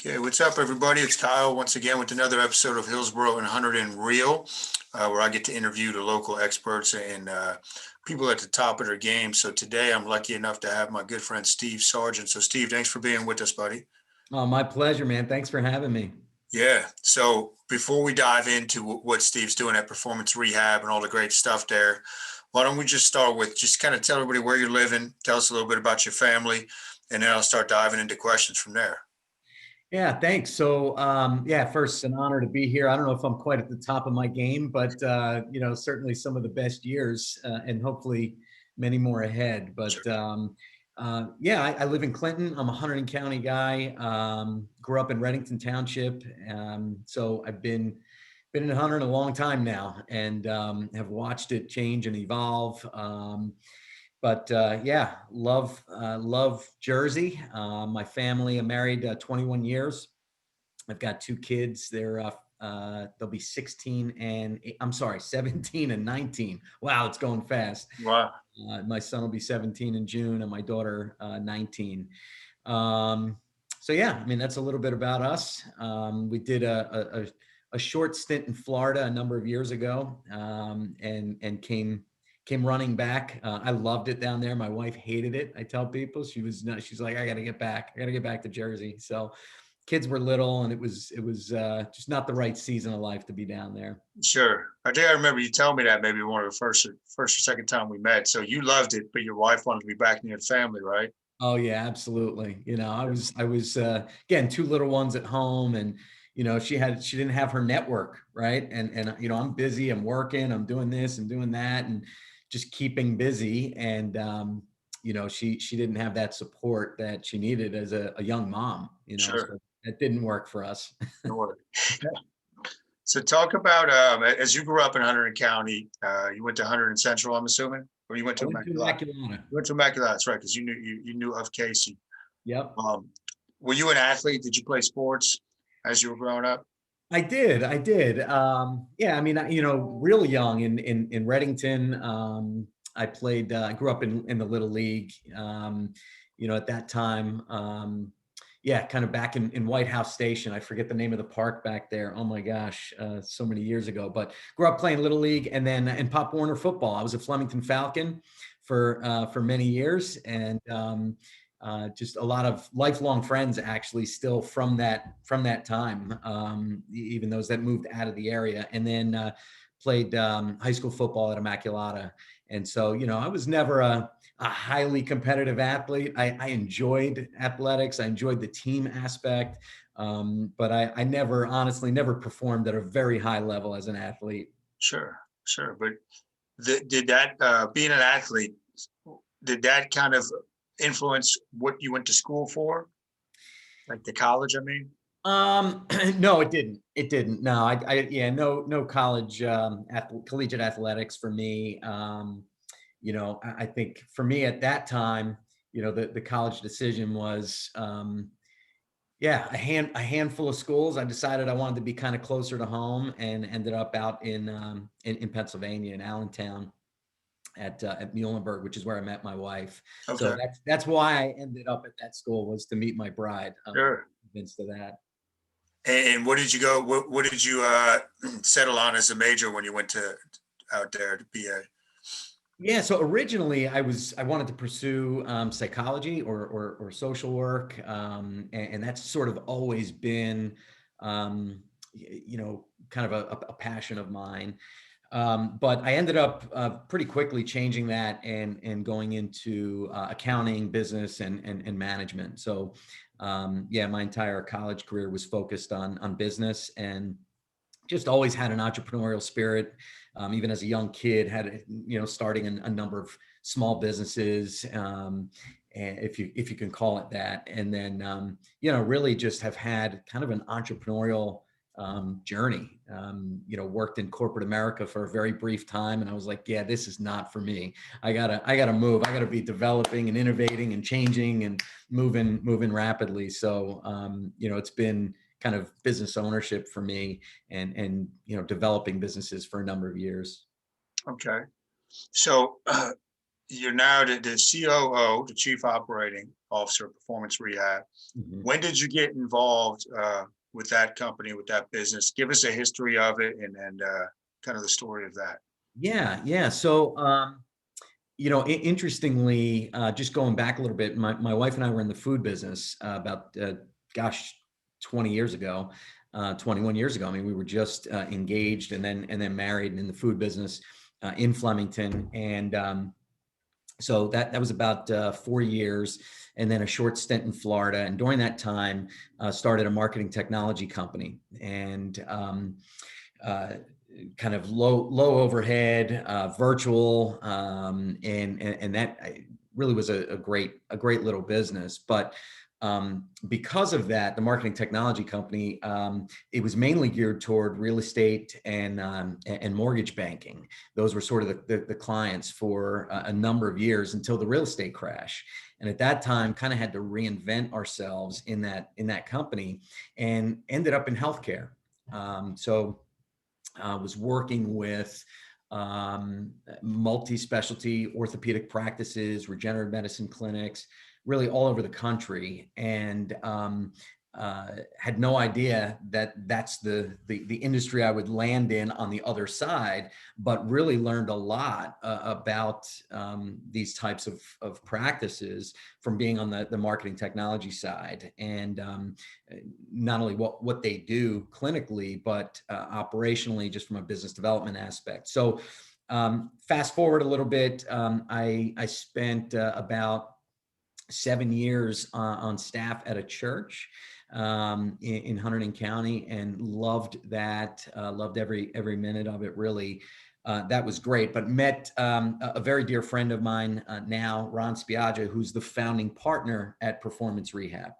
Okay, what's up, everybody? It's Kyle once again with another episode of Hillsborough and Hunterdon Real, where I get to interview the local experts and people at the top of their game. So today I'm lucky enough to have my good friend Steve Sargent. So Steve, thanks for being with us, buddy. Oh, my pleasure, man. Thanks for having me. Yeah. So before we dive into what Steve's doing at Performance Rehab and all the great stuff there, why don't we just start with just kind of tell everybody where you're living, tell us a little bit about your family, and then I'll start diving into questions from there. Yeah, thanks. So, yeah, first, an honor to be here. I don't know if I'm quite at the top of my game, but certainly some of the best years, and hopefully many more ahead. But yeah, I live in Clinton. I'm a Hunterdon County guy. Grew up in Reddington Township, so I've been in Hunterdon a long time now, and have watched it change and evolve. But yeah, love Jersey. My family, I'm married 21 years. I've got two kids. They'll be 16 and I'm sorry, 17 and 19. Wow, it's going fast. Wow. My son will be 17 in June, and my daughter 19. So yeah, I mean, that's a little bit about us. We did a short stint in Florida a number of years ago, and came running back. I loved it down there. My wife hated it. I tell people she's like, I got to get back. I got to get back to Jersey. So kids were little, and it was just not the right season of life to be down there. Sure. I think I remember you telling me that maybe one of the first or second time we met. So you loved it, but your wife wanted to be back near the family, right? Oh yeah, absolutely. I was again, two little ones at home, and she didn't have her network, right? And I'm busy, I'm working, I'm doing this and doing that, and just keeping busy. And she didn't have that support that she needed as a young mom. Sure. So that didn't work for us. No worries. So talk about as you grew up in Hunterdon County, you went to Hunterdon Central, I'm assuming, or you went to Immaculata. You went to Immaculata, that's right, because you knew of Casey. Yep. Were you an athlete? Did you play sports as you were growing up? I did. Yeah, I mean, real young in Reddington. I played. I grew up in the Little League. At that time, yeah, kind of back in White House Station. I forget the name of the park back there. Oh my gosh, so many years ago. But grew up playing Little League, and then in Pop Warner football. I was a Flemington Falcon for many years, and just a lot of lifelong friends actually still from that time, even those that moved out of the area, and then played high school football at Immaculata. And so, I was never a highly competitive athlete. I enjoyed athletics. I enjoyed the team aspect. But I honestly never performed at a very high level as an athlete. Sure. But did that being an athlete, did that kind of influence what you went to school for, like the college, I mean? No, it didn't. No, no college, collegiate athletics for me. I think for me at that time, the college decision was, yeah, a handful of schools. I decided I wanted to be kind of closer to home, and ended up out in Pennsylvania, in Allentown, at Muhlenberg, which is where I met my wife. Okay. So that's why I ended up at that school, was to meet my bride. Sure. Convinced of that. And what did you go? What did you settle on as a major when you went out there to BA? Yeah, so originally I wanted to pursue psychology or social work, and that's sort of always been, kind of a passion of mine. But I ended up pretty quickly changing that and going into accounting, business, and management. So yeah, my entire college career was focused on business, and just always had an entrepreneurial spirit. Even as a young kid, had starting a number of small businesses, and if you can call it that, and then really just have had kind of an entrepreneurial journey. Worked in corporate America for a very brief time, and I was like, yeah, this is not for me. I gotta move. I gotta be developing and innovating and changing and moving rapidly. So it's been kind of business ownership for me, and developing businesses for a number of years. Okay. So you're now the COO, the Chief Operating Officer of Performance Rehab. Mhm. When did you get involved with that company, with that business? Give us a history of it and kind of the story of that. Yeah, yeah. So, interestingly, just going back a little bit, my wife and I were in the food business about, gosh, 20 years ago, 21 years ago. I mean, we were just engaged and then married in the food business in Flemington, and so that was about 4 years, and then a short stint in Florida. And during that time, started a marketing technology company, and uh, kind of low overhead, virtual, and that really was a great little business. But because of that, the marketing technology company, it was mainly geared toward real estate and mortgage banking. Those were sort of the clients for a number of years until the real estate crash. And at that time, kind of had to reinvent ourselves in that company, and ended up in healthcare. So was working with multi-specialty orthopedic practices, regenerative medicine clinics, really all over the country, and had no idea that that's the industry I would land in on the other side, but really learned a lot about these types of practices from being on the marketing technology side, and not only what they do clinically, but operationally, just from a business development aspect. So fast forward a little bit, I spent about 7 years on staff at a church in Hunterdon County, and loved that. Loved every minute of it. Really, that was great. But met a very dear friend of mine now, Ron Spiaggia, who's the founding partner at Performance Rehab.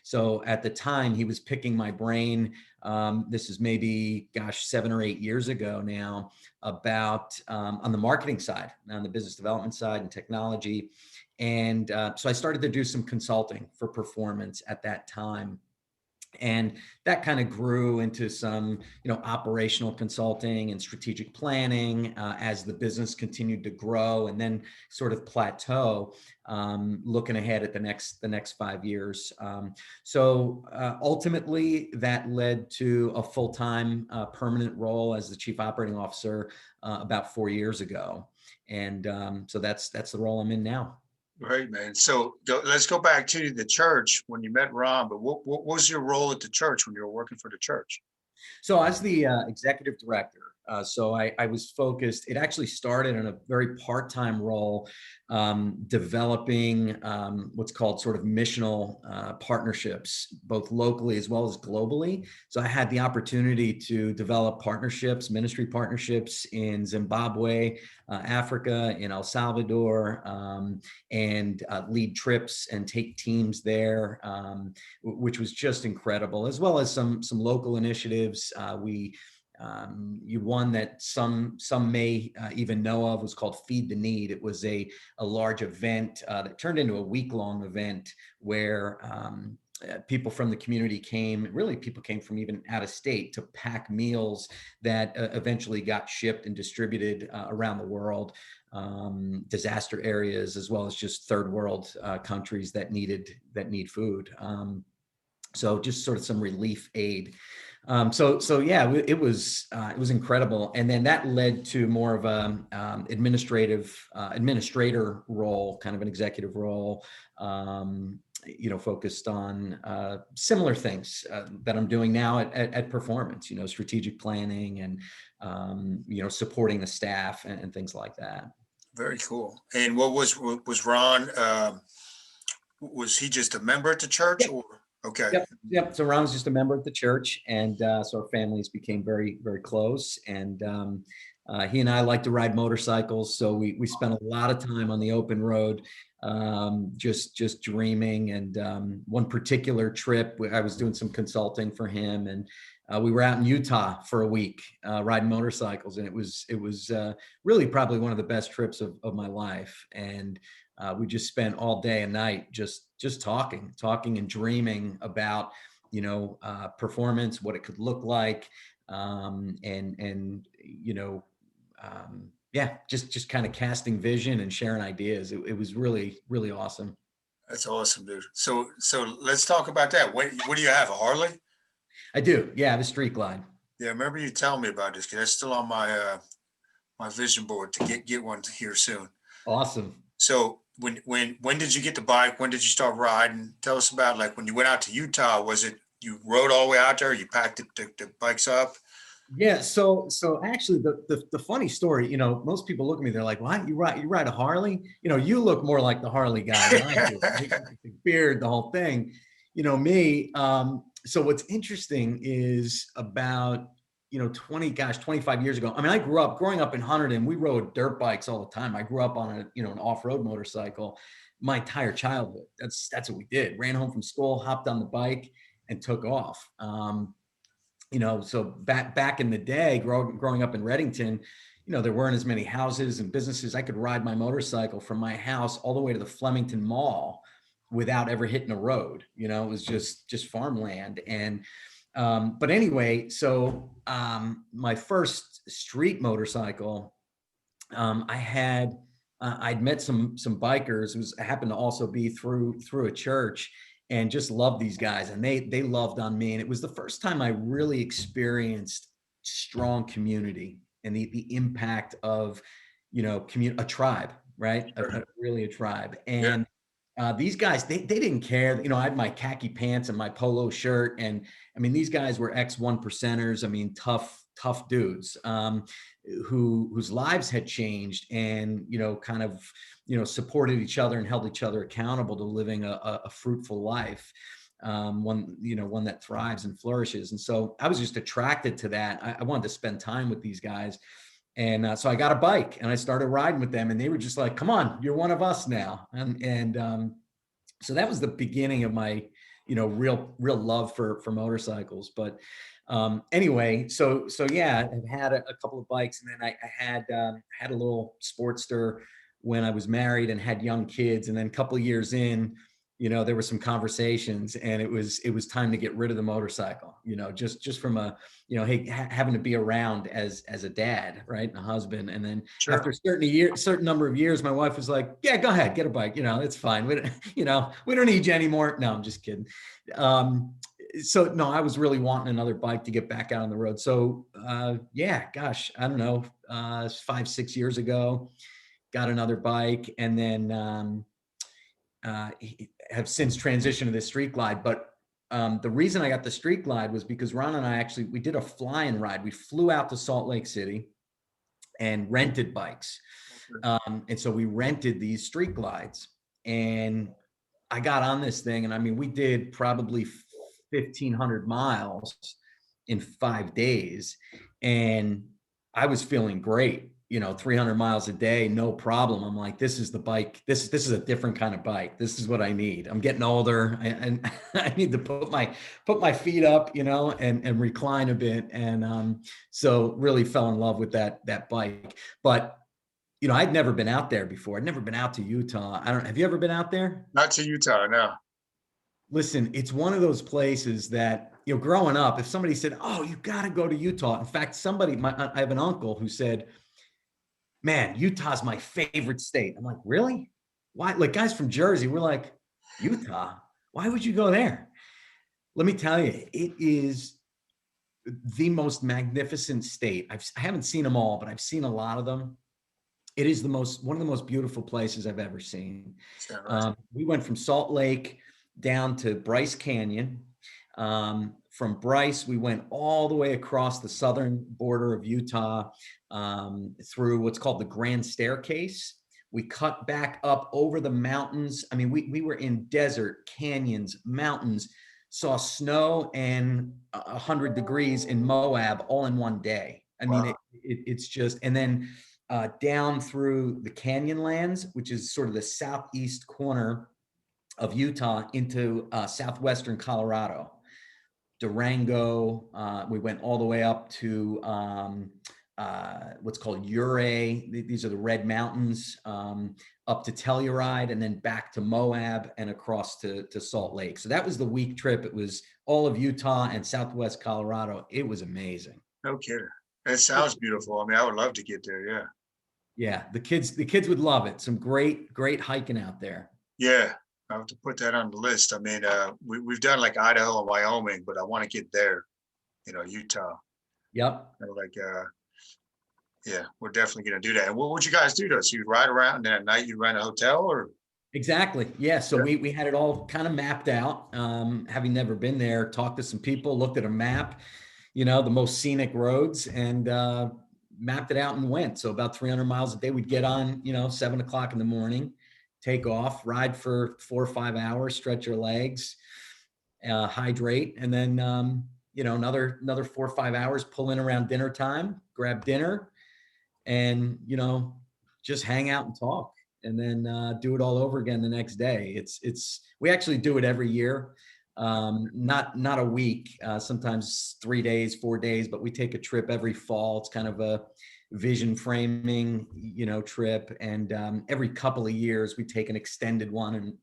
So at the time, he was picking my brain. This is maybe, gosh, 7 or 8 years ago now, about on the marketing side, on the business development side and technology. And so I started to do some consulting for performance at that time. And that kind of grew into some, operational consulting and strategic planning as the business continued to grow, and then sort of plateau, looking ahead at the next 5 years. So ultimately, that led to a full-time permanent role as the chief operating officer about 4 years ago, and so that's the role I'm in now. Great, man. So let's go back to the church when you met Ron. But what was your role at the church when you were working for the church? So as the executive director, so I was focused. It actually started in a very part-time role, developing what's called sort of missional partnerships, both locally as well as globally. So I had the opportunity to develop partnerships, ministry partnerships in Zimbabwe, Africa, in El Salvador, and lead trips and take teams there, which was just incredible, as well as some local initiatives. You one that some may even know of was called Feed the Need. It was a large event that turned into a week-long event where people from the community came. Really, people came from even out of state to pack meals that eventually got shipped and distributed around the world, disaster areas, as well as just third world countries that need food. So just sort of some relief aid. So yeah, it was incredible, and then that led to more of a administrator role, kind of an executive role, focused on similar things that I'm doing now at Performance. Strategic planning and supporting the staff and things like that. Very cool. And was Ron? Was he just a member at the church, or okay? Yep. So Ron was just a member of the church, and so our families became very, very close. And he and I like to ride motorcycles, so we spent a lot of time on the open road, just dreaming. And one particular trip, I was doing some consulting for him, and we were out in Utah for a week riding motorcycles, and it was really probably one of the best trips of my life. And we just spent all day and night just talking and dreaming about performance, what it could look like, and Yeah, just kind of casting vision and sharing ideas. It was really, really awesome. That's awesome, dude. So let's talk about that. What do you have? A Harley? I do. Yeah, I have a street glide. Yeah, remember you telling me about this, 'cause that's still on my vision board to get one here soon. Awesome. So when did you get the bike? When did you start riding? Tell us about, like, when you went out to Utah. Was it you rode all the way out there? You packed the bikes up? Yeah, so actually the funny story, most people look at me, they're like, "What? You ride a Harley?" You look more like the Harley guy than I do, right? The beard, the whole thing. Me. So what's interesting is about 25 years ago. I mean, growing up in Hunterdon, we rode dirt bikes all the time. I grew up on an off-road motorcycle my entire childhood. That's what we did. Ran home from school, hopped on the bike, and took off. So back in the day, growing up in Reddington, there weren't as many houses and businesses. I could ride my motorcycle from my house all the way to the Flemington Mall without ever hitting a road. It was just farmland. And but anyway, so my first street motorcycle, I'd met some bikers. It happened to also be through a church, and just loved these guys, and they loved on me. And it was the first time I really experienced strong community and the impact of a tribe, right? Sure. Really a tribe. Yeah. And these guys, they didn't care. I had my khaki pants and my polo shirt, and I mean, these guys were ex one percenters. I mean, tough dudes, whose lives had changed, and kind of supported each other and held each other accountable to living a fruitful life, one that thrives and flourishes. And so I was just attracted to that. I wanted to spend time with these guys. And so I got a bike and I started riding with them, and they were just like, "Come on, you're one of us now." And so that was the beginning of my, real love for motorcycles. But anyway, so yeah, I've had a couple of bikes, and then I had a little Sportster when I was married and had young kids. And then a couple of years in, there were some conversations, and it was time to get rid of the motorcycle, just from a, hey, having to be around as a dad, right, and a husband. And then after Sure. a certain number of years, my wife was like, "Yeah, go ahead, get a bike. It's fine. We don't, we don't need you anymore." No, I'm just kidding. So no, I was really wanting another bike to get back out on the road. So yeah, gosh, I don't know, 5-6 years ago, got another bike, and then have since transitioned to the street glide. But the reason I got the street glide was because Ron and I we did a fly-in ride. We flew out to Salt Lake City and rented bikes. Okay. And so we rented these street glides, and I got on this thing, and I mean, we did probably 1,500 miles in 5 days, and I was feeling great. 300 miles a day, no problem. I'm like, this is the bike. This is a different kind of bike. This is what I need. I'm getting older, and I need to put my feet up, and recline a bit. And so really fell in love with that bike. But I'd never been out there before. I'd never been out to Utah. I don't. Have you ever been out there? Not to Utah, no. Listen, it's one of those places that, growing up, if somebody said, "Oh, you got to go to Utah." In fact, I have an uncle who said, "Man, Utah's my favorite state." I'm like, "Really? Why?" Like, guys from Jersey, we're like, "Utah? Why would you go there?" Let me tell you, it is the most magnificent state. I haven't seen them all, but I've seen a lot of them. It is one of the most beautiful places I've ever seen. Is that right? We went from Salt Lake down to Bryce Canyon. From Bryce, we went all the way across the southern border of Utah, through what's called the Grand Staircase. We cut back up over the mountains. I mean, we were in desert, canyons, mountains, saw snow and 100 degrees in Moab all in one day. I mean, Wow. it's just, and then down through the Canyonlands, which is sort of the southeast corner of Utah, into southwestern Colorado, Durango. We went all the way up to what's called Uray. These are the Red Mountains, up to Telluride, and then back to Moab and across to Salt Lake. So that was the week trip. It was all of Utah and southwest Colorado. It was amazing. No kidding. That sounds beautiful. I mean, I would love to get there. Yeah. Yeah, the kids would love it. Some great hiking out there. Yeah, I have to put that on the list. I mean, we've done like Idaho and Wyoming, but I want to get there, Utah. Yep. Like, yeah, we're definitely going to do that. And what would you guys do to us? You'd ride around and then at night you rent a hotel or? Exactly. Yeah. So Yeah, we had it all kind of mapped out. Having never been there, talked to some people, looked at a map, the most scenic roads, and mapped it out and went. So about 300 miles a day, we'd get on, 7 o'clock in the morning, take off, ride for 4 or 5 hours, stretch your legs, hydrate, and then another 4 or 5 hours, pull in around dinner time, grab dinner, and just hang out and talk, and then do it all over again the next day. It's we actually do it every year, not a week, sometimes 3 days, 4 days, but we take a trip every fall. It's kind of a vision framing trip, and every couple of years we take an extended one and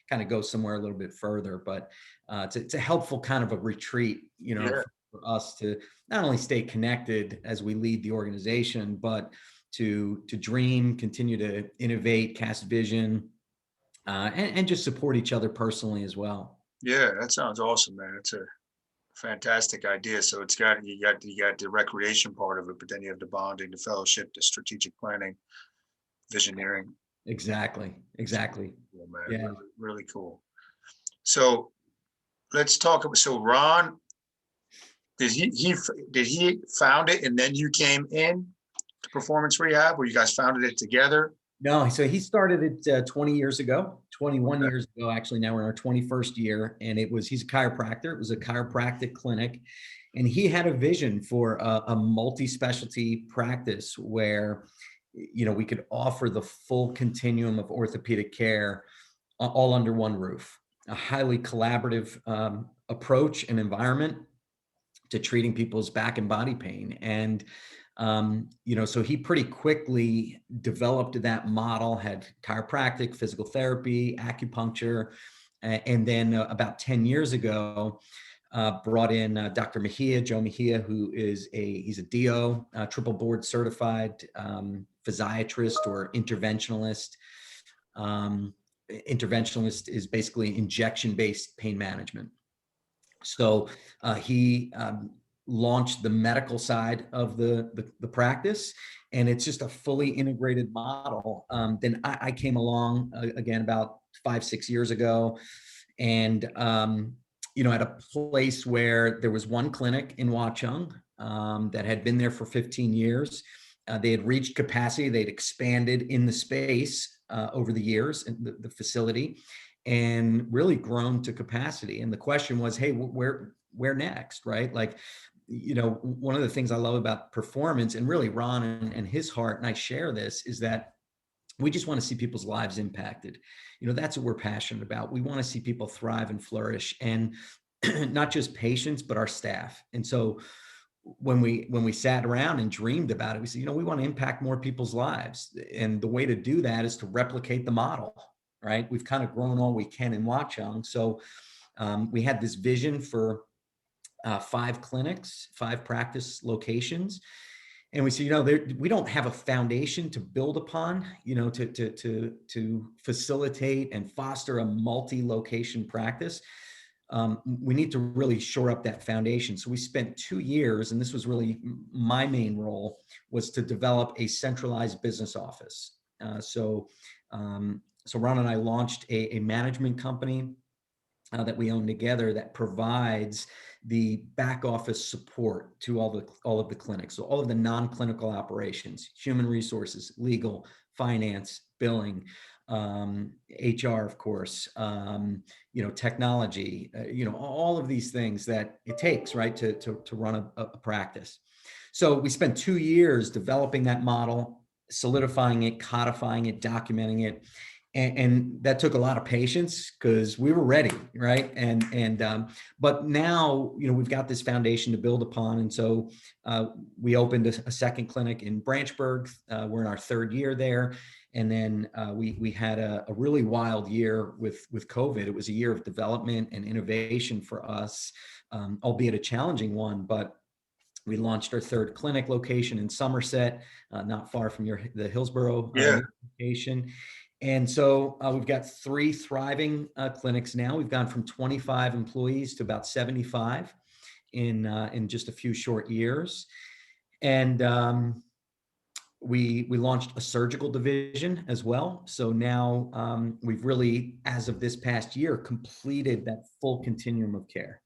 kind of go somewhere a little bit further. But it's a helpful kind of a retreat, yeah, for us to not only stay connected as we lead the organization, but to dream, continue to innovate, cast vision, and just support each other personally as well. yeah. That sounds awesome, man. It's a fantastic idea. So you got the recreation part of it, but then you have the bonding, the fellowship, the strategic planning, visioneering. Exactly. Exactly. Cool, man. Yeah. Really, really cool. So let's talk about. So Ron, did he found it and then you came in to performance rehab, where you guys founded it together? No, so he started it 20 years ago, 21 Okay. years ago. Actually, now we're in our 21st year, and he's a chiropractor. It was a chiropractic clinic, and he had a vision for a multi-specialty practice where, we could offer the full continuum of orthopedic care all under one roof. A highly collaborative approach and environment to treating people's back and body pain. And so he pretty quickly developed that model, had chiropractic, physical therapy, acupuncture, and then about 10 years ago, brought in Dr. Joe Mejia, who is he's a DO, triple board certified physiatrist or interventionalist. Um, Interventionalist is basically injection-based pain management. So he launched the medical side of the practice, and it's just a fully integrated model. Then I came along again about 5, 6 years ago, and at a place where there was one clinic in Watchung that had been there for 15 years. They had reached capacity. They'd expanded in the space over the years in the facility, and really grown to capacity. And the question was, hey, where next, right? Like, one of the things I love about performance, and really Ron and his heart, and I share this, is that we just want to see people's lives impacted. That's what we're passionate about. We want to see people thrive and flourish, and not just patients, but our staff. And so when we sat around and dreamed about it, we said, we want to impact more people's lives. And the way to do that is to replicate the model, right? We've kind of grown all we can in Watchung. So we had this vision for 5 clinics, 5 practice locations. And we said, we don't have a foundation to build upon, to facilitate and foster a multi-location practice. We need to really shore up that foundation. So we spent 2 years, and this was really my main role, was to develop a centralized business office. So Ron and I launched a management company that we own together that provides the back office support to all of the clinics. So all of the non-clinical operations, human resources, legal, finance, billing, HR, of course, technology, all of these things that it takes, right, to run a practice. So we spent 2 years developing that model, solidifying it, codifying it, documenting it. And that took a lot of patience because we were ready, right? But now, we've got this foundation to build upon. And so we opened a second clinic in Branchburg. We're in our 3rd year there. And then we had a really wild year with COVID. It was a year of development and innovation for us, albeit a challenging one. But We launched our third clinic location in Somerset, not far from the Hillsborough Yeah. location. And so we've got 3 thriving clinics now. We've gone from 25 employees to about 75 in just a few short years. And we launched a surgical division as well. So now we've really, as of this past year, completed that full continuum of care,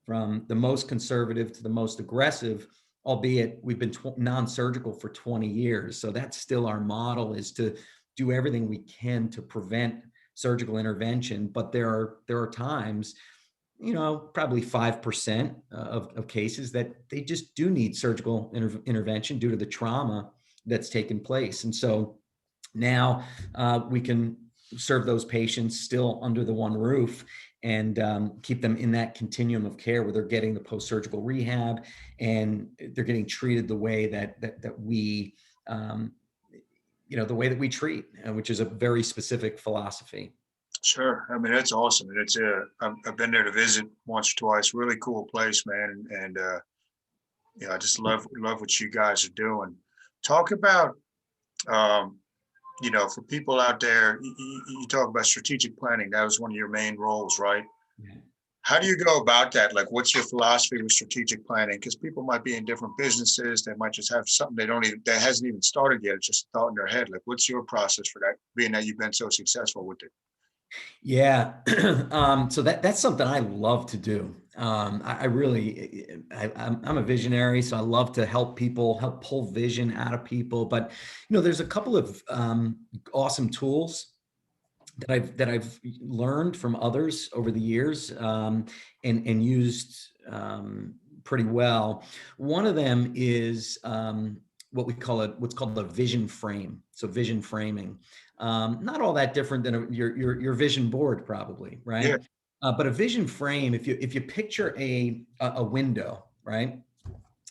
from the most conservative to the most aggressive, albeit we've been non-surgical for 20 years. So that's still our model, is to do everything we can to prevent surgical intervention. But there are times, probably 5% of cases that they just do need surgical intervention due to the trauma that's taken place. And so now we can serve those patients still under the one roof and keep them in that continuum of care where they're getting the post-surgical rehab and they're getting treated the way that we, the way that we treat, which is a very specific philosophy. Sure. I mean, that's awesome. And I've been there to visit once or twice. Really cool place, man. And I just love what you guys are doing. Talk about, for people out there, you talk about strategic planning. That was one of your main roles, right? Yeah. How do you go about that? Like, what's your philosophy with strategic planning? Because people might be in different businesses. They might just have something that hasn't even started yet. It's just a thought in their head. Like, what's your process for that, being that you've been so successful with it? Yeah. So that's something I love to do. I'm a visionary, so I love to help people, help pull vision out of people. But, there's a couple of awesome tools that I've learned from others over the years, and used pretty well. One of them is what's called the vision frame. So vision framing, not all that different than your vision board, probably, Yeah. right? But a vision frame, if you picture a window, right?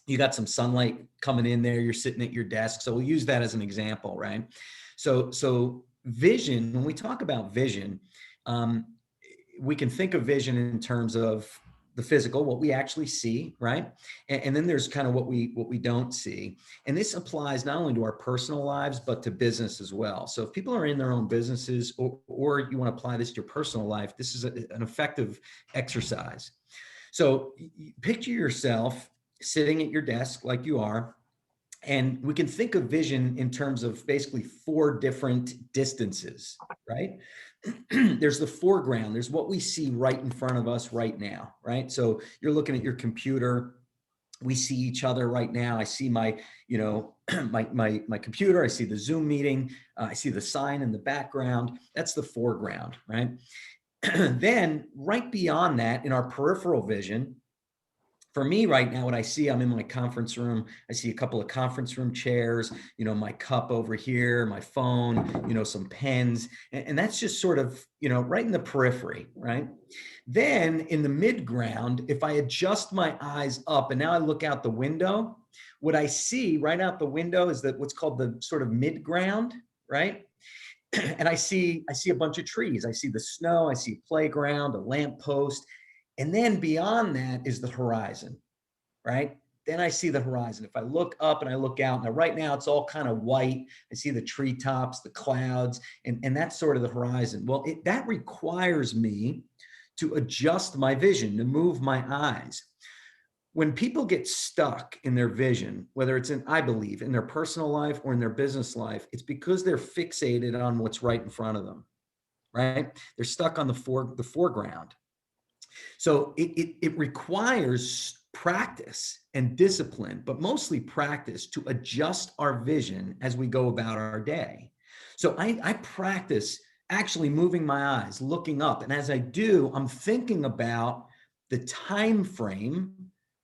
You got some sunlight coming in there. You're sitting at your desk. So we'll use that as an example, right? So vision, when we talk about vision, um, we can think of vision in terms of the physical, what we actually see, right? And then there's kind of what we don't see. And this applies not only to our personal lives, but to business as well. So if people are in their own businesses, or you want to apply this to your personal life, this is an effective exercise. So picture yourself sitting at your desk like you are, and we can think of vision in terms of basically 4 different distances, right? There's the foreground. There's what we see right in front of us right now, right? So you're looking at your computer. We see each other right now. I see my computer. I see the Zoom meeting. I see the sign in the background. That's the foreground, right? Then right beyond that, in our peripheral vision, for me right now, what I see, I'm in my conference room. I see a couple of conference room chairs, my cup over here, my phone, some pens, and that's just sort of, right in the periphery, right? Then in the midground, if I adjust my eyes up and now I look out the window, what I see right out the window is that what's called the sort of midground, right? And I see a bunch of trees. I see the snow, I see a playground, a lamppost. And then beyond that is the horizon, right? Then I see the horizon. If I look up and I look out, now right now it's all kind of white. I see the treetops, the clouds, and that's sort of the horizon. Well, that requires me to adjust my vision, to move my eyes. When people get stuck in their vision, whether it's I believe, in their personal life or in their business life, it's because they're fixated on what's right in front of them, right? They're stuck on the foreground. So it requires practice and discipline, but mostly practice, to adjust our vision as we go about our day. So I practice actually moving my eyes, looking up. And as I do, I'm thinking about the time frame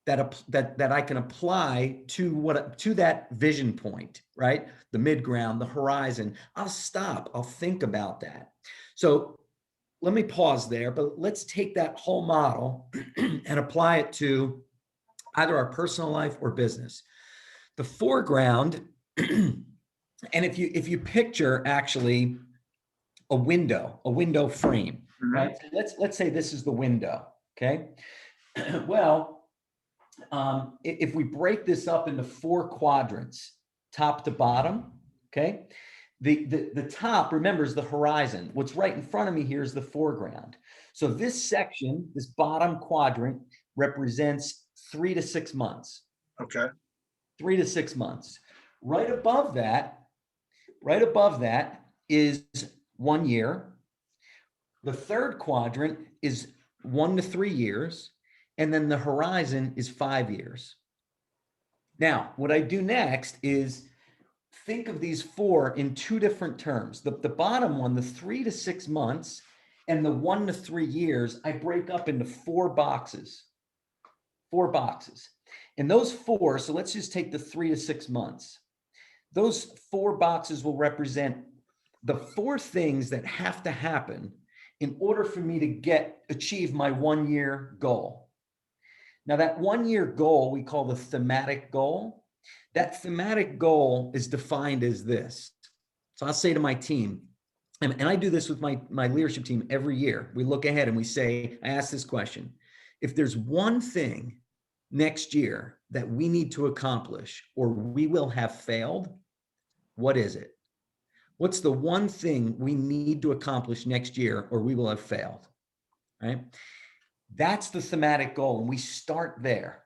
that I can apply to that vision point, right? The midground, the horizon. I'll stop. I'll think about that. So let me pause there, but let's take that whole model and apply it to either our personal life or business. The foreground, and if you picture actually a window frame, Mhm. right? So let's say this is the window, okay? Well, if we break this up into 4 quadrants, top to bottom, okay? The top, remember, is the horizon. What's right in front of me here is the foreground. So this section, this bottom quadrant, represents 3 to 6 months. Okay. 3 to 6 months. Right above that is 1 year. The third quadrant is 1 to 3 years. And then the horizon is 5 years. Now, what I do next is think of these 4 in 2 different terms. The bottom one, the 3 to 6 months, and the 1 to 3 years, I break up into 4 boxes. 4 boxes. And those 4, so let's just take the 3 to 6 months. Those 4 boxes will represent the 4 things that have to happen in order for me to achieve my 1-year goal. Now, that 1-year goal we call the thematic goal. That thematic goal is defined as this. So I'll say to my team, and I do this with my leadership team every year. We look ahead and we say, I ask this question: if there's one thing next year that we need to accomplish or we will have failed, what is it? What's the one thing we need to accomplish next year or we will have failed, right? That's the thematic goal. And we start there.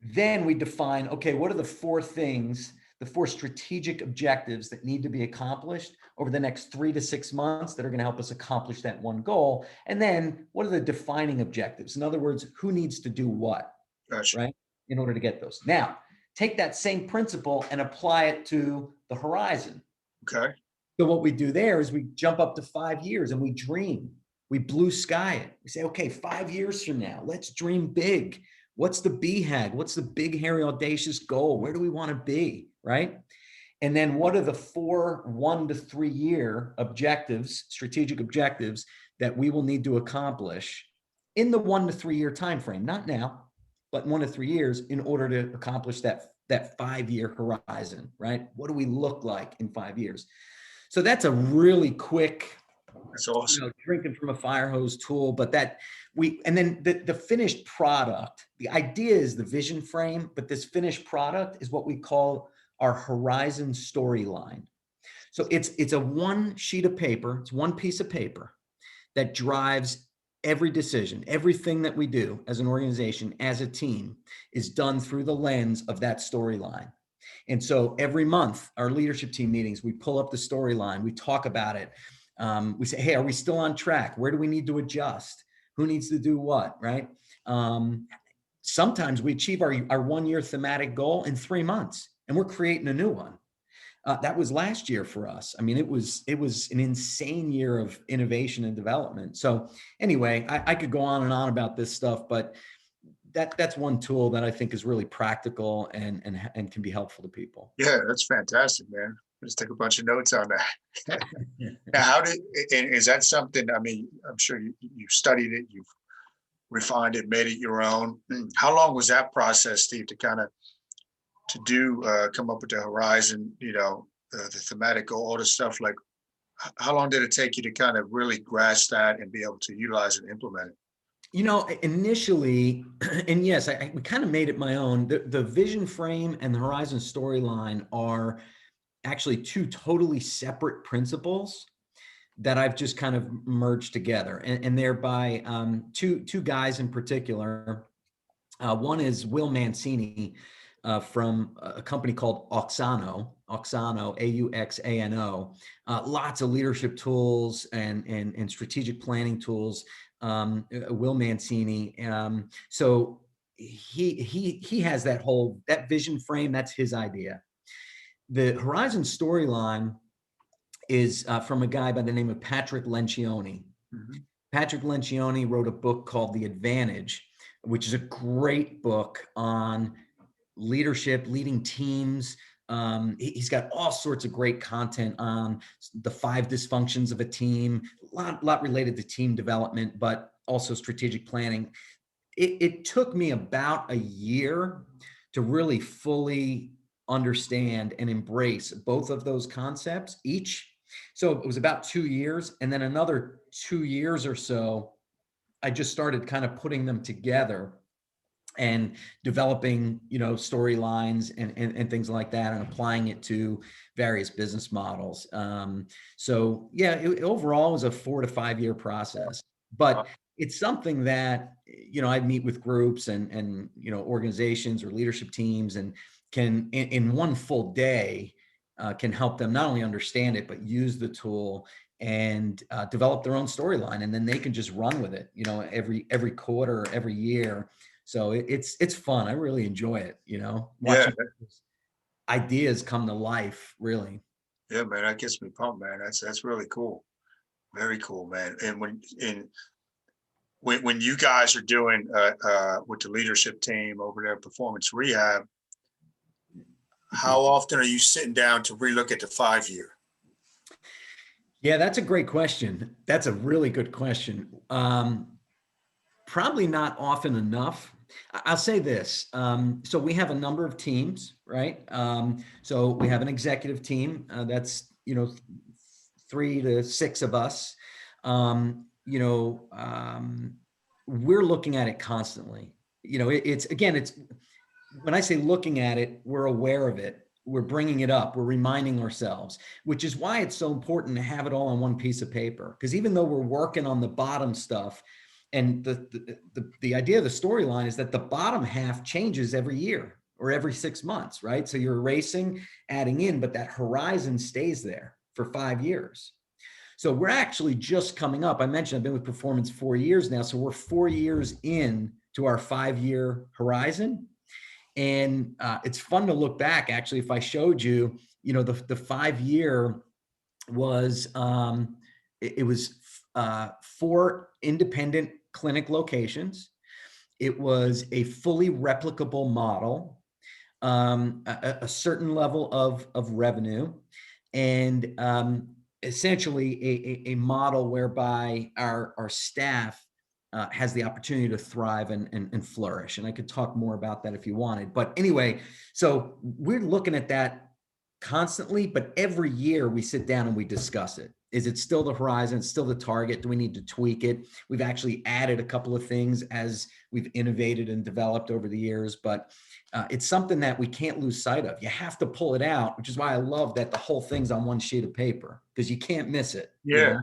Then we define, okay, what are the 4 things, the 4 strategic objectives that need to be accomplished over the next 3 to 6 months that are going to help us accomplish that one goal? And then what are the defining objectives? In other words, who needs to do what, Gotcha. right, in order to get those? Now, take that same principle and apply it to the horizon. Okay. So what we do there is we jump up to 5 years and we dream. We blue sky it. We say, okay, 5 years from now, let's dream big. What's the BHAG? What's the big, hairy, audacious goal? Where do we want to be, right? And then what are the 4 1 to 3 year objectives, strategic objectives that we will need to accomplish in the 1 to 3 year time frame? Not now, but 1 to 3 years in order to accomplish that 5-year horizon, right? What do we look like in 5 years? So that's a really quick, That's awesome. drinking from a fire hose tool, but and then the finished product, the idea is the vision frame, but this finished product is what we call our horizon storyline. So it's a 1 sheet of paper, it's 1 piece of paper that drives every decision. Everything that we do as an organization, as a team, is done through the lens of that storyline. And so every month, our leadership team meetings, we pull up the storyline, we talk about it. We say, hey, are we still on track? Where do we need to adjust? Who needs to do what, right? Sometimes we achieve our 1-year thematic goal in 3 months, and we're creating a new one. That was last year for us. I mean, it was an insane year of innovation and development. So anyway, I could go on and on about this stuff, but that's one tool that I think is really practical and can be helpful to people. Yeah, that's fantastic, man. Just take a bunch of notes on that. Now, is that something, I mean, I'm sure you've studied it, you've refined it, made it your own. How long was that process, Steve, to kind of come up with the horizon, the thematic goal, all this stuff? Like, how long did it take you to kind of really grasp that and be able to utilize and implement it? Initially, and yes, we kind of made it my own. The vision frame and the horizon storyline are actually 2 totally separate principles that I've just kind of merged together. And they're by two guys in particular. One is Will Mancini from a company called Auxano, AUXANO. Lots of leadership tools and strategic planning tools. Will Mancini. So he has that vision frame. That's his idea. The horizon storyline is from a guy by the name of Patrick Lencioni. Mm-hmm. Patrick Lencioni wrote a book called The Advantage, which is a great book on leadership, leading teams. He's got all sorts of great content on the 5 dysfunctions of a team, a lot related to team development, but also strategic planning. It took me about a year to really fully understand and embrace both of those concepts each. So it was about 2 years, and then another 2 years or so, I just started kind of putting them together. and developing, storylines and things like that, and applying it to various business models. So yeah, overall it was a 4 to 5 year process, Uh, but it's something that, I meet with groups and, organizations or leadership teams, and can in one full day, can help them not only understand it, but use the tool and develop their own storyline. And then they can just run with it, every quarter, every year. So it's fun. I really enjoy it, yeah, watching ideas come to life, really. yeah, man, that gets me pumped, man. That's really cool. Very cool, man. And when you guys are doing with the leadership team over there at Performance Rehab, how often are you sitting down to relook at the 5 year? Yeah, that's a great question. That's a really good question. Probably not often enough. I'll say this. So we have a number of teams, right? So we have an executive team, that's, 3 to 6 of us. We're looking at it constantly. It's again, it's when I say looking at it, we're aware of it. We're bringing it up. We're reminding ourselves, which is why it's so important to have it all on one piece of paper. Because even though we're working on the bottom stuff, and the idea of the storyline is that the bottom half changes every year or every 6 months, right? So you're erasing, adding in, but that horizon stays there for 5 years. So we're actually just coming up. I mentioned I've been with Performance 4 years now. So we're 4 years in to our 5 year horizon. And it's fun to look back. Actually, if I showed you, the 5 year was, it was 4 independent clinic locations. It was a fully replicable model, a certain level of revenue, and essentially a model whereby our staff has the opportunity to thrive and flourish. And I could talk more about that if you wanted. But anyway, so we're looking at that constantly, but every year we sit down and we discuss it. Is it still the horizon? It's still the target? Do we need to tweak it? We've actually added a couple of things as we've innovated and developed over the years, but it's something that we can't lose sight of. You have to pull it out, which is why I love that the whole thing's on one sheet of paper, because you can't miss it. Yeah,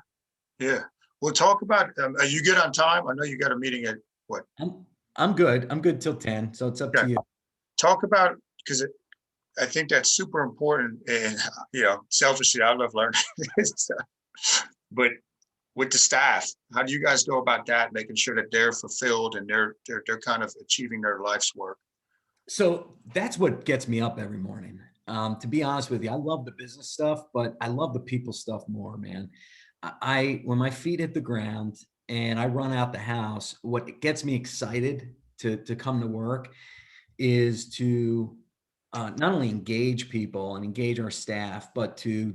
yeah. We'll talk about, are you good on time? I know you got a meeting at what? I'm good. I'm good till 10. So it's up Yeah. to you. Talk about, because I think that's super important. And, selfishly, I love learning this stuff. But with the staff, how do you guys go about that, making sure that they're fulfilled and they're kind of achieving their life's work? So that's what gets me up every morning. To be honest with you, I love the business stuff, but I love the people stuff more, man. When my feet hit the ground and I run out the house, what gets me excited to come to work is to not only engage people and engage our staff, but to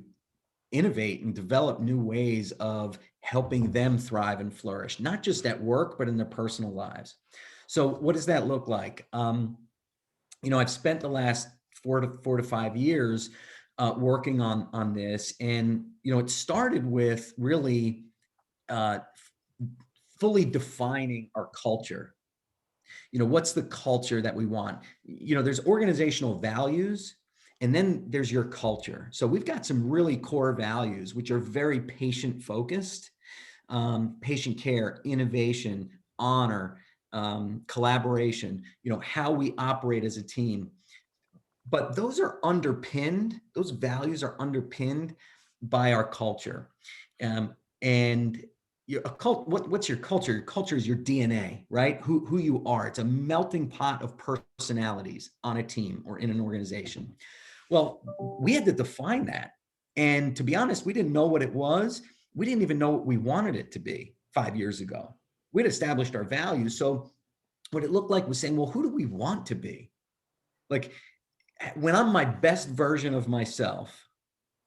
innovate and develop new ways of helping them thrive and flourish, not just at work, but in their personal lives. So what does that look like? I've spent the last 4 to 5 years working on this, and it started with really uh, fully defining our culture. What's the culture that we want? There's organizational values, and then there's your culture. So we've got some really core values, which are very patient focused, patient care, innovation, honor, collaboration, how we operate as a team. But those values are underpinned by our culture. And what's your culture? Your culture is your DNA, right? Who you are. It's a melting pot of personalities on a team or in an organization. Well, we had to define that. And to be honest, we didn't know what it was. We didn't even know what we wanted it to be 5 years ago. We'd established our values. So what it looked like was saying, well, who do we want to be? Like, when I'm my best version of myself,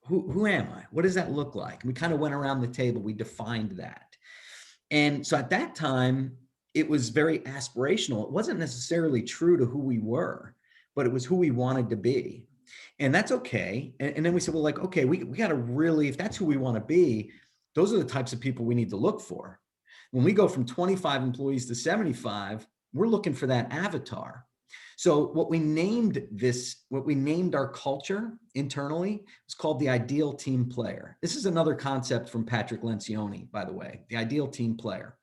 who am I? What does that look like? We kind of went around the table. We defined that. And so at that time, it was very aspirational. It wasn't necessarily true to who we were, but it was who we wanted to be. And that's okay. And then we said, well, like, okay, we got to really, if that's who we want to be, those are the types of people we need to look for. When we go from 25 employees to 75, we're looking for that avatar. So what we named our culture internally is called the ideal team player. This is another concept from Patrick Lencioni, by the way, the ideal team player.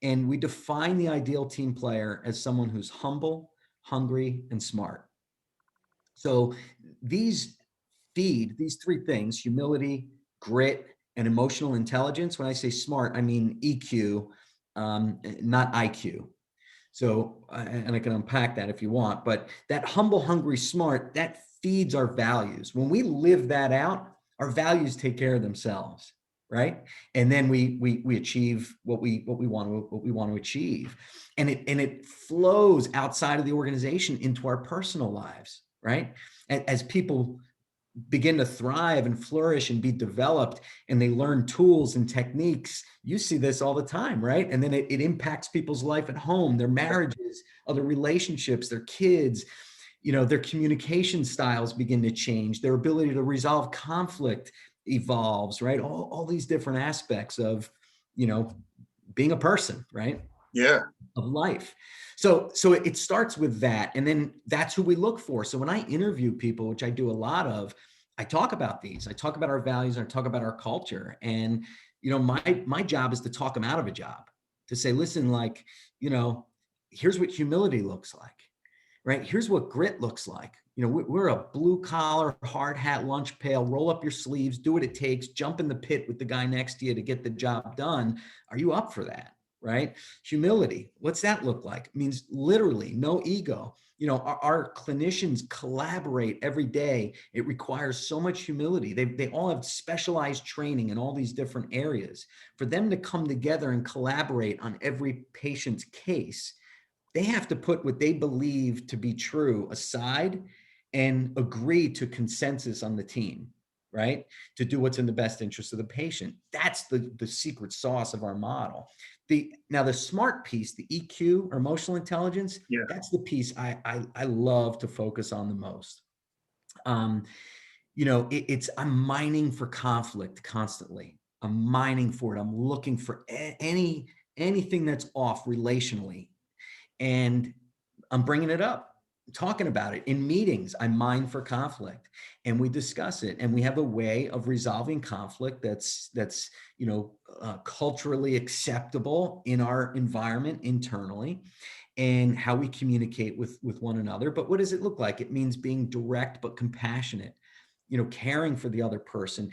And we define the ideal team player as someone who's humble, hungry, and smart. So these three things: humility, grit, and emotional intelligence. When I say smart, I mean EQ, not IQ. So, and I can unpack that if you want, but that humble, hungry, smart, that feeds our values. When we live that out, our values take care of themselves, right? And then we achieve what we want to achieve, and it flows outside of the organization into our personal lives, right? As people begin to thrive and flourish and be developed, and they learn tools and techniques. You see this all the time, right? And then it impacts people's life at home, their marriages, other relationships, their kids, their communication styles begin to change, their ability to resolve conflict evolves, right? All these different aspects of, being a person, right? Yeah. Of life. So it starts with that. And then that's who we look for. So when I interview people, which I do a lot of, I talk about these. I talk about our values, and I talk about our culture. And, my job is to talk them out of a job, to say, listen, like, here's what humility looks like, right? Here's what grit looks like. We're a blue collar, hard hat, lunch pail, roll up your sleeves, do what it takes, jump in the pit with the guy next to you to get the job done. Are you up for that? Right? Humility. What's that look like? It means literally no ego. Our clinicians collaborate every day. It requires so much humility. They all have specialized training in all these different areas. For them to come together and collaborate on every patient's case, they have to put what they believe to be true aside and agree to consensus on the team, right? To do what's in the best interest of the patient. That's the secret sauce of our model. Now the smart piece, the EQ or emotional intelligence, Yeah. that's the piece I love to focus on the most. I'm mining for conflict constantly. I'm mining for it. I'm looking for anything that's off relationally, and I'm bringing it up, talking about it in meetings. I mine for conflict, and we discuss it, and we have a way of resolving conflict that's culturally acceptable in our environment internally, and how we communicate with one another. But what does it look like? It means being direct but compassionate, caring for the other person,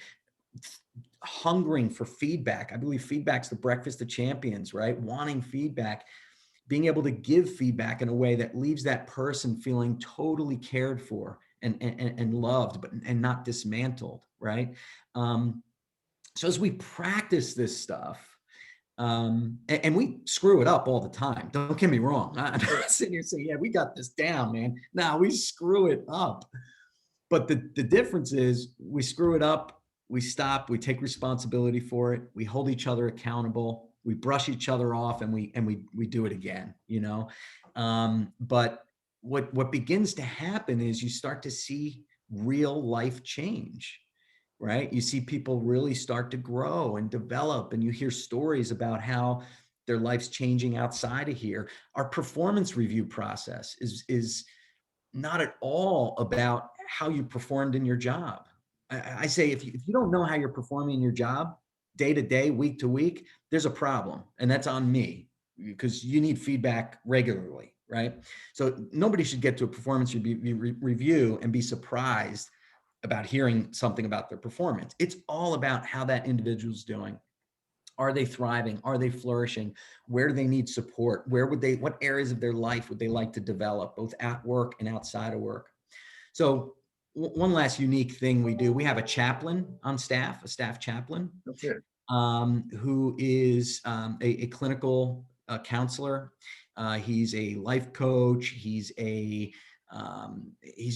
hungering for feedback. I believe feedback's the breakfast of champions, right? Wanting feedback, being able to give feedback in a way that leaves that person feeling totally cared for and loved, but and not dismantled, right? So as we practice this stuff, and we screw it up all the time. Don't get me wrong. I'm not sitting here saying, yeah, we got this down, man. No, we screw it up. But the difference is we screw it up, we stop, we take responsibility for it, we hold each other accountable, we brush each other off, and we do it again, But what begins to happen is you start to see real life change, right? You see people really start to grow and develop, and you hear stories about how their life's changing outside of here. Our performance review process is not at all about how you performed in your job. I say, if you don't know how you're performing in your job day to day, week to week, there's a problem, and that's on me, because you need feedback regularly, right? So nobody should get to a performance review and be surprised about hearing something about their performance. It's all about how that individual's doing. Are they thriving? Are they flourishing? Where do they need support? What areas of their life would they like to develop, both at work and outside of work? So one last unique thing we do, we have a chaplain on staff, a staff chaplain, Okay. who is a clinical counselor. He's a life coach. He's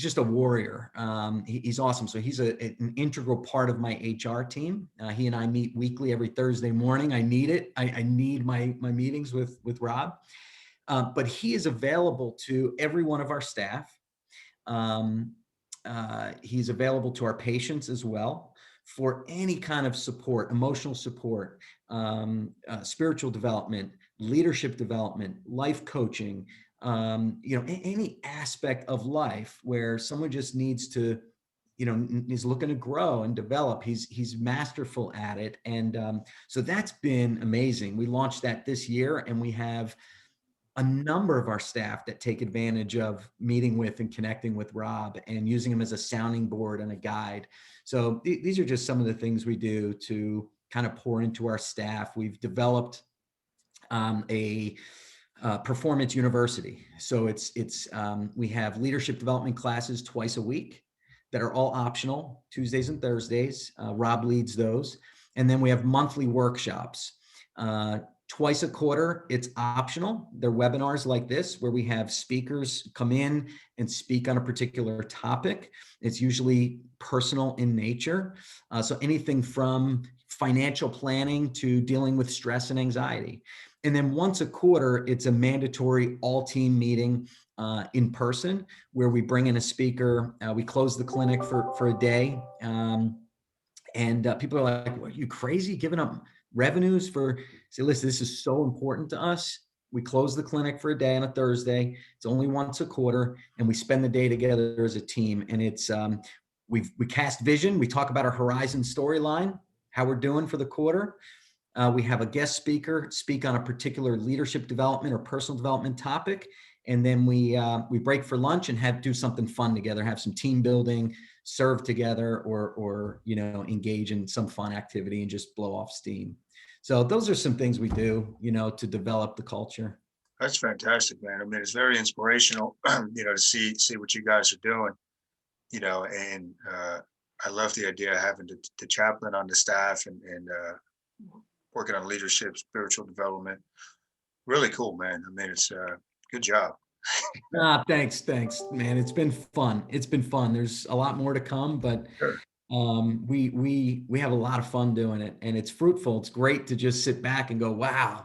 just a warrior. He's awesome. So he's an integral part of my HR team. He and I meet weekly every Thursday morning. I need it. I need my meetings with Rob. But he is available to every one of our staff. He's available to our patients as well for any kind of support, emotional support, spiritual development, leadership development, life coaching, any aspect of life where someone just needs to, is looking to grow and develop. He's masterful at it. And so that's been amazing. We launched that this year, and we have a number of our staff that take advantage of meeting with and connecting with Rob and using him as a sounding board and a guide. So these are just some of the things we do to kind of pour into our staff. We've developed a performance university. So we have leadership development classes twice a week that are all optional, Tuesdays and Thursdays. Rob leads those. And then we have monthly workshops. Twice a quarter, it's optional. They're webinars like this, where we have speakers come in and speak on a particular topic. It's usually personal in nature. So anything from financial planning to dealing with stress and anxiety. And then once a quarter, it's a mandatory all-team meeting in person, where we bring in a speaker. We close the clinic for a day. And people are like, "What, are you crazy giving up revenues for?" Say, listen, this is so important to us. We close the clinic for a day on a Thursday. It's only once a quarter, and we spend the day together as a team. And it's we cast vision. We talk about our Horizon storyline, how we're doing for the quarter. We have a guest speaker speak on a particular leadership development or personal development topic. And then we break for lunch and do something fun together, have some team building, serve together, or engage in some fun activity and just blow off steam. So those are some things we do, to develop the culture. That's fantastic, man. I mean, it's very inspirational, to see what you guys are doing, and I love the idea of having the chaplain on the staff and working on leadership, spiritual development. Really cool, man. I mean, it's good job. Thanks, man. It's been fun. There's a lot more to come, but Sure. we have a lot of fun doing it, and it's fruitful. It's great to just sit back and go, wow,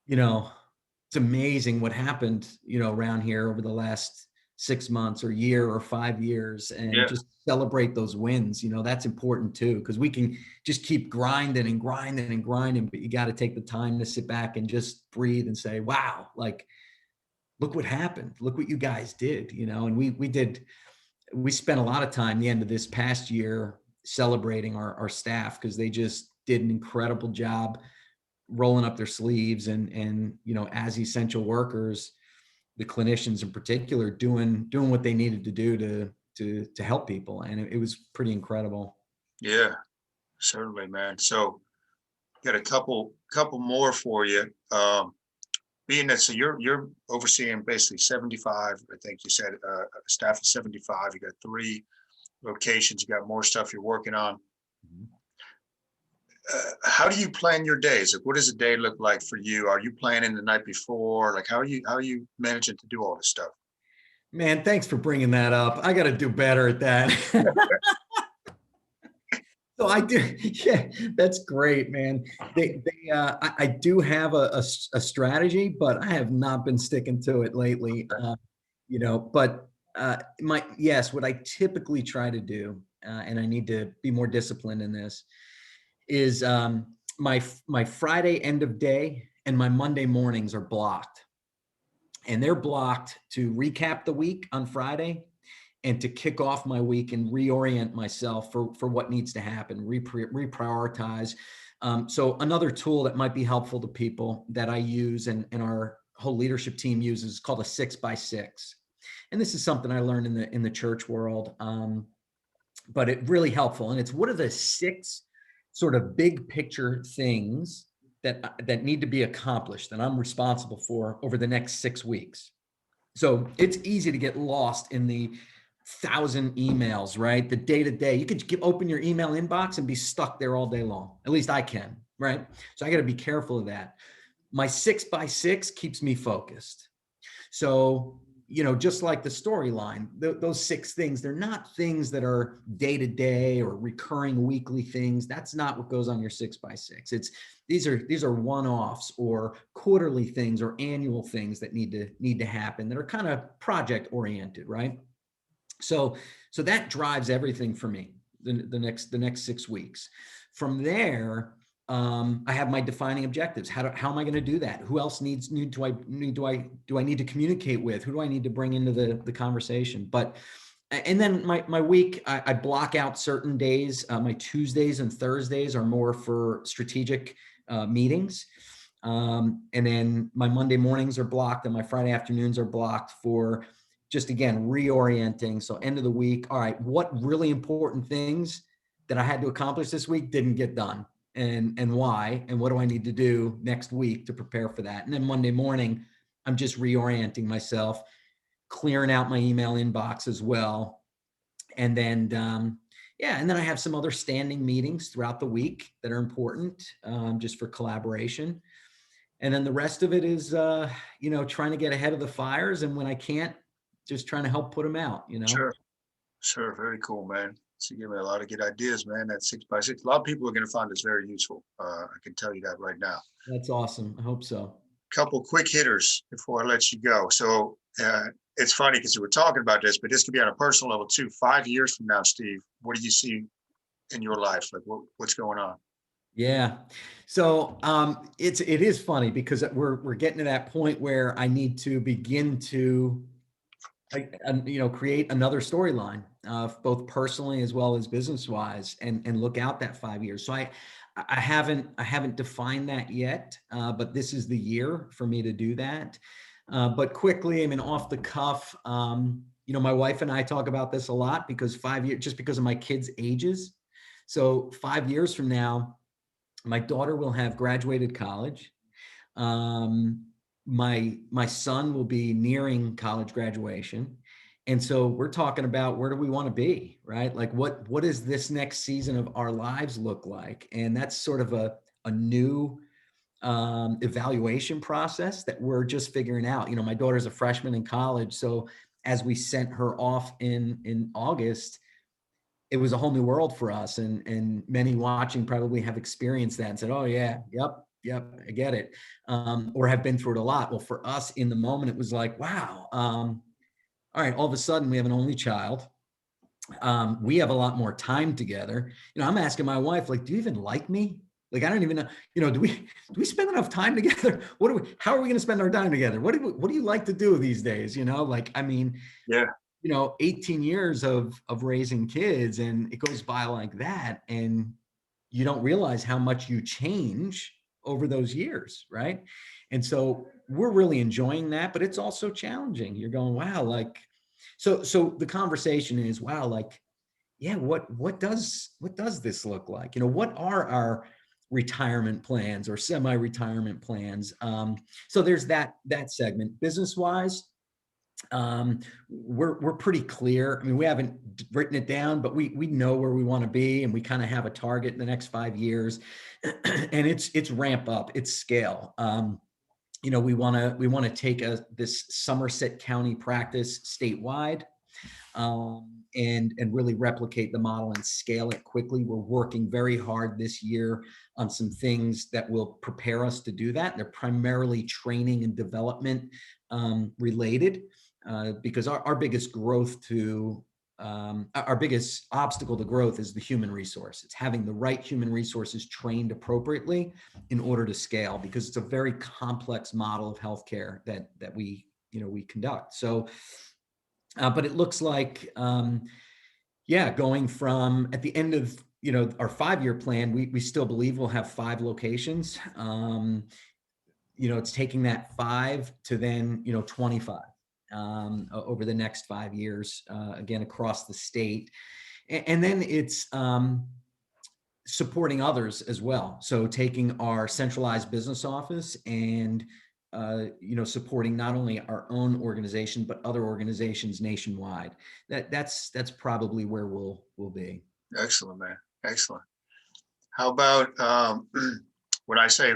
it's amazing what happened, around here over the last 6 months or year or 5 years, and just celebrate those wins. That's important too, because we can just keep grinding and grinding and grinding, but you got to take the time to sit back and just breathe and say, wow, look what happened. Look what you guys did, and we spent a lot of time the end of this past year celebrating our staff, because they just did an incredible job rolling up their sleeves and as essential workers, the clinicians in particular, doing what they needed to do to help people. And it was pretty incredible. Yeah, certainly, man. So got a couple more for you. Being that, so you're overseeing basically 75, I think you said, a staff of 75. You got 3 locations. You got more stuff you're working on. How do you plan your days? Like, what does a day look like for you? Are you planning the night before? Like, how are you managing to do all this stuff? Man, thanks for bringing that up. I got to do better at that. So I do. Yeah, that's great, man. I do have a strategy, but I have not been sticking to it lately. But what I typically try to do, and I need to be more disciplined in this, is my Friday end of day and my Monday mornings are blocked. And they're blocked to recap the week on Friday and to kick off my week and reorient myself for what needs to happen, reprioritize. So another tool that might be helpful to people that I use and our whole leadership team uses is called a 6x6. And this is something I learned in the church world, but it's really helpful. And it's what are the 6 sort of big picture things that need to be accomplished that I'm responsible for over the next 6 weeks. So it's easy to get lost in the 1,000 emails, right? The day to day, you could open your email inbox and be stuck there all day long. At least I can, right? So I got to be careful of that. My 6x6 keeps me focused. So, just like the storyline, those 6 things, they're not things that are day to day or recurring weekly things. That's not what goes on your 6x6. These are one-offs or quarterly things or annual things that need to happen that are kind of project oriented, right? So that drives everything for me the next 6 weeks. From there, I have my defining objectives. How am I going to do that? Who else do I need to communicate with? Who do I need to bring into the conversation? But, and then my week, I block out certain days. My Tuesdays and Thursdays are more for strategic meetings. And then my Monday mornings are blocked and my Friday afternoons are blocked for just, again, reorienting. So end of the week, all right, what really important things that I had to accomplish this week didn't get done, and why, and what do I need to do next week to prepare for that? And then Monday morning, I'm just reorienting myself, clearing out my email inbox as well. And then, yeah, and then I have some other standing meetings throughout the week that are important, just for collaboration. And then the rest of it is, trying to get ahead of the fires. And when I can't, just trying to help put them out. Sure. Sure. Very cool, man. So you give me a lot of good ideas, man. That 6x6. A lot of people are going to find this very useful. I can tell you that right now. That's awesome. I hope so. Couple quick hitters before I let you go. So it's funny because we were talking about this, but this could be on a personal level too. 5 years from now, Steve, what do you see in your life? Like what's going on? Yeah. So it is funny because we're getting to that point where I need to begin to create another storyline, both personally as well as business wise, and look out that 5 years. So I haven't defined that yet, but this is the year for me to do that. But quickly, I mean, off the cuff, my wife and I talk about this a lot because 5 years, just because of my kids' ages. So 5 years from now, my daughter will have graduated college. Um, my son will be nearing college graduation. And so we're talking about where do we want to be, right? Like what does this next season of our lives look like? And that's sort of a new evaluation process that we're just figuring out. My daughter's a freshman in college. So as we sent her off in August, it was a whole new world for us. And many watching probably have experienced that and said, oh yeah, yep, I get it. Or have been through it a lot. Well, for us in the moment, it was like, wow, all right, all of a sudden we have an only child. We have a lot more time together. I'm asking my wife, like, do you even like me? Like, I don't even know, do we spend enough time together? How are we going to spend our time together? What do you like to do these days? Yeah. 18 years of raising kids, and it goes by like that. And you don't realize how much you change over those years. Right. And so we're really enjoying that, but it's also challenging. You're going, wow, like, so the conversation is, wow, like, yeah, what does this look like? What are our retirement plans or semi-retirement plans? So there's that segment. Business wise, we're pretty clear. I mean, we haven't written it down, but we know where we want to be, and we kind of have a target in the next 5 years. And it's ramp up, it's scale. We want to take this Somerset County practice statewide, and really replicate the model and scale it quickly. We're working very hard this year on some things that will prepare us to do that. They're primarily training and development related, because our biggest our biggest obstacle to growth is the human resource. It's having the right human resources trained appropriately in order to scale, because it's a very complex model of healthcare that we conduct. So, but it looks like, going from at the end of our 5-year plan, we still believe we'll have 5 locations. It's taking that 5 to then 25 over the next 5 years, again across the state, and then it's supporting others as well. So taking our centralized business office and supporting not only our own organization but other organizations nationwide. That's probably where we'll be. Excellent, man. Excellent. How about when I say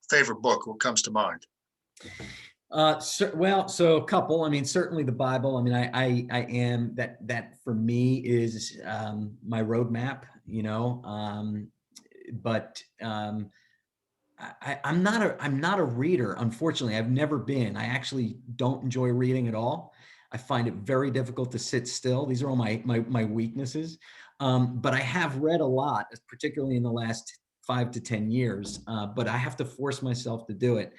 favorite book, what comes to mind? So a couple. I mean, certainly the Bible. I mean, I am that for me is my roadmap. But I'm not a reader. Unfortunately, I've never been. I actually don't enjoy reading at all. I find it very difficult to sit still. These are all my weaknesses. But I have read a lot, particularly in the last 5 to 10 years, but I have to force myself to do it.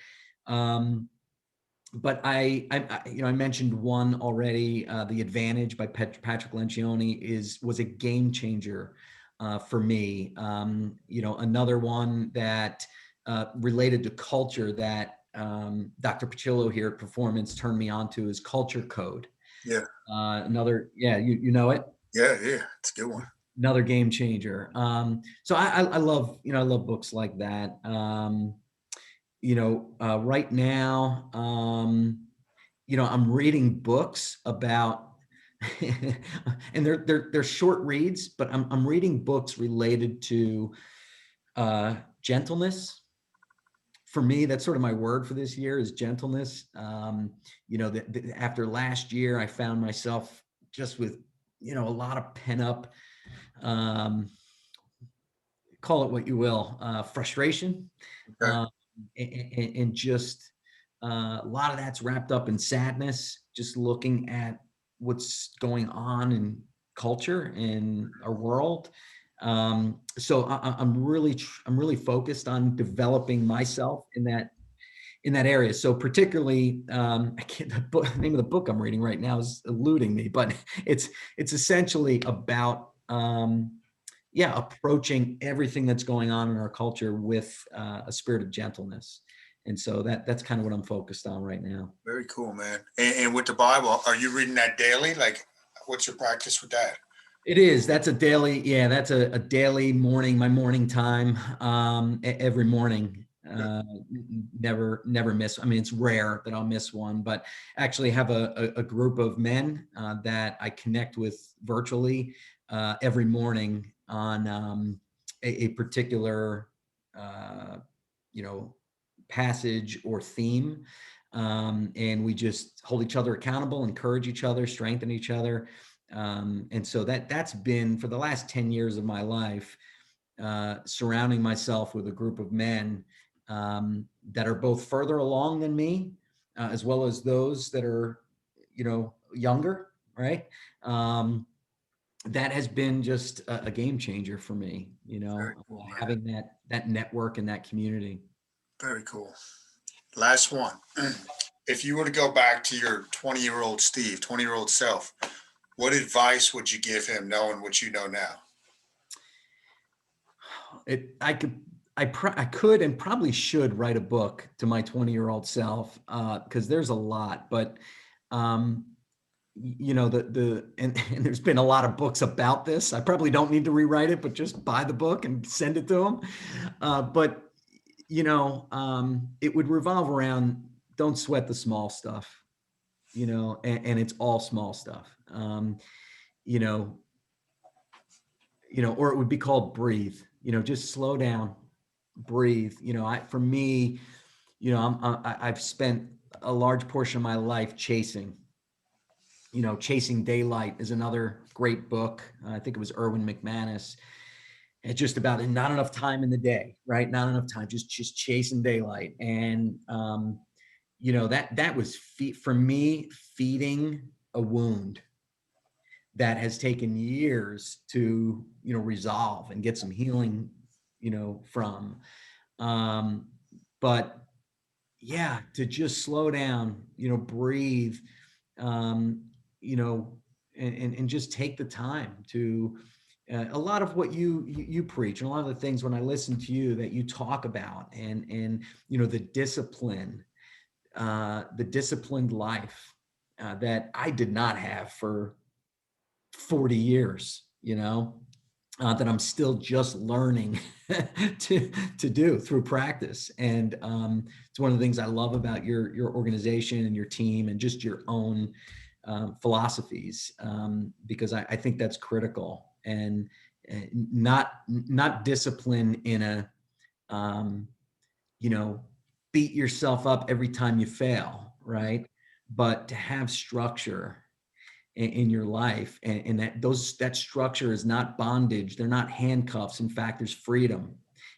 But I mentioned one already. The Advantage by Patrick Lencioni was a game changer for me. Another one that related to culture that Dr. Pacillo here at Performance turned me on to is Culture Code. Yeah. You know it. Yeah, it's a good one. Another game changer. So I love books like that. Right now, I'm reading books about, and they're short reads, but I'm reading books related to gentleness. For me, that's sort of my word for this year is gentleness. After last year, I found myself just with, a lot of pent up, call it what you will, frustration. Okay. And just a lot of that's wrapped up in sadness, just looking at what's going on in culture in our world. So I'm really focused on developing myself in that area. So particularly, the name of the book I'm reading right now is eluding me, but it's essentially about approaching everything that's going on in our culture with a spirit of gentleness. And so that's kind of what I'm focused on right now. Very cool, man. And with the Bible, are you reading that daily? Like, what's your practice with that? It is. That's a daily. Yeah, that's a daily morning. My morning time. Every morning. Never miss. I mean, it's rare that I'll miss one, but actually have a group of men that I connect with virtually every morning on a particular passage or theme, and we just hold each other accountable, encourage each other, strengthen each other. And so that's been for the last 10 years of my life, surrounding myself with a group of men that are both further along than me, as well as those that are, younger, right? That has been just a game changer for me, Very cool, man. having that network and that community. Very cool. Last one. If you were to go back to your 20-year-old Steve, 20-year-old self, what advice would you give him knowing what you know now? I could and probably should write a book to my 20-year-old self, because there's a lot, but and there's been a lot of books about this. I probably don't need to rewrite it, but just buy the book and send it to them. But it would revolve around don't sweat the small stuff, and it's all small stuff. Or it would be called breathe. Just slow down, breathe. For me, I've spent a large portion of my life chasing. Chasing Daylight is another great book. I think it was Erwin McManus. It's just about not enough time in the day, right? Not enough time, just chasing daylight. And that was for me feeding a wound that has taken years to resolve and get some healing from. But yeah, to just slow down, breathe, and just take the time to a lot of what you preach and a lot of the things when I listen to you that you talk about and the disciplined life that I did not have for 40 years, that I'm still just learning to do through practice. And it's one of the things I love about your organization and your team and just your own philosophies, because I think that's critical. And not discipline in a beat yourself up every time you fail, right? But to have structure in your life, and that structure is not bondage. They're not handcuffs. In fact, there's freedom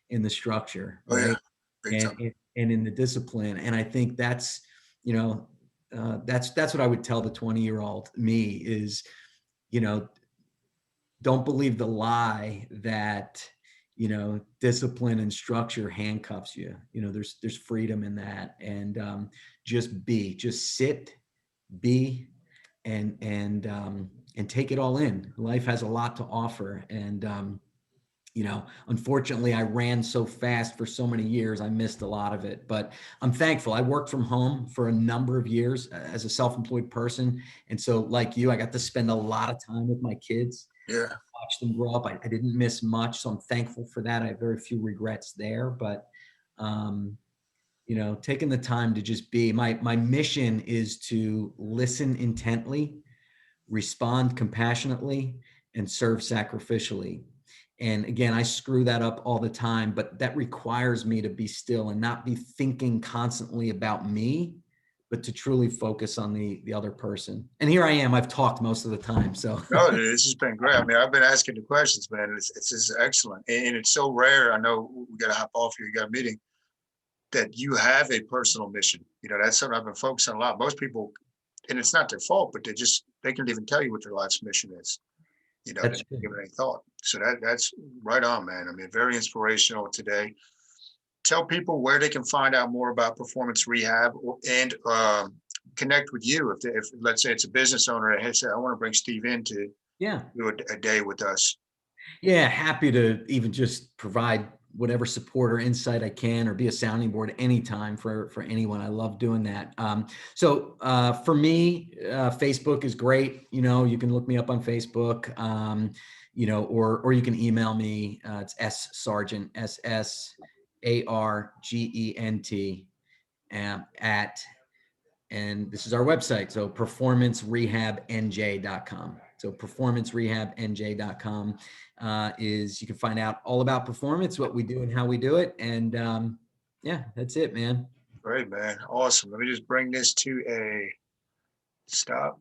in the structure, right? Oh, yeah. And in the discipline. And I think that's what I would tell the 20-year-old me is, don't believe the lie that discipline and structure handcuffs you. There's freedom in that. And just sit, be, and take it all in. Life has a lot to offer. And, unfortunately I ran so fast for so many years, I missed a lot of it, but I'm thankful. I worked from home for a number of years as a self-employed person. And so like you, I got to spend a lot of time with my kids, Yeah. watch them grow up. I didn't miss much. So I'm thankful for that. I have very few regrets there, but, taking the time to just be, my mission is to listen intently, respond compassionately, and serve sacrificially. And again, I screw that up all the time, but that requires me to be still and not be thinking constantly about me, but to truly focus on the other person. And here I am, I've talked most of the time. So No, this has been great. I mean, I've been asking the questions, man. It's just excellent. And it's so rare. I know we got to hop off here. You got a meeting, that you have a personal mission. That's something I've been focusing on a lot. Most people, and it's not their fault, but they can't even tell you what their life's mission is. They that's didn't true. give it any thought. So that's right on, man. I mean, very inspirational today. Tell people where they can find out more about performance rehab and connect with you. If let's say it's a business owner that said, I want to bring Steve in to Yeah. do a day with us. Yeah, happy to even just provide whatever support or insight I can, or be a sounding board anytime for anyone. I love doing that. So for me, Facebook is great. You can look me up on Facebook, or you can email me. It's Sargent, SSARGENT, and this is our website. So performancerehabnj.com. So performancerehabnj.com is, you can find out all about performance, what we do and how we do it. And yeah, that's it, man. Great, man. Awesome. Let me just bring this to a stop.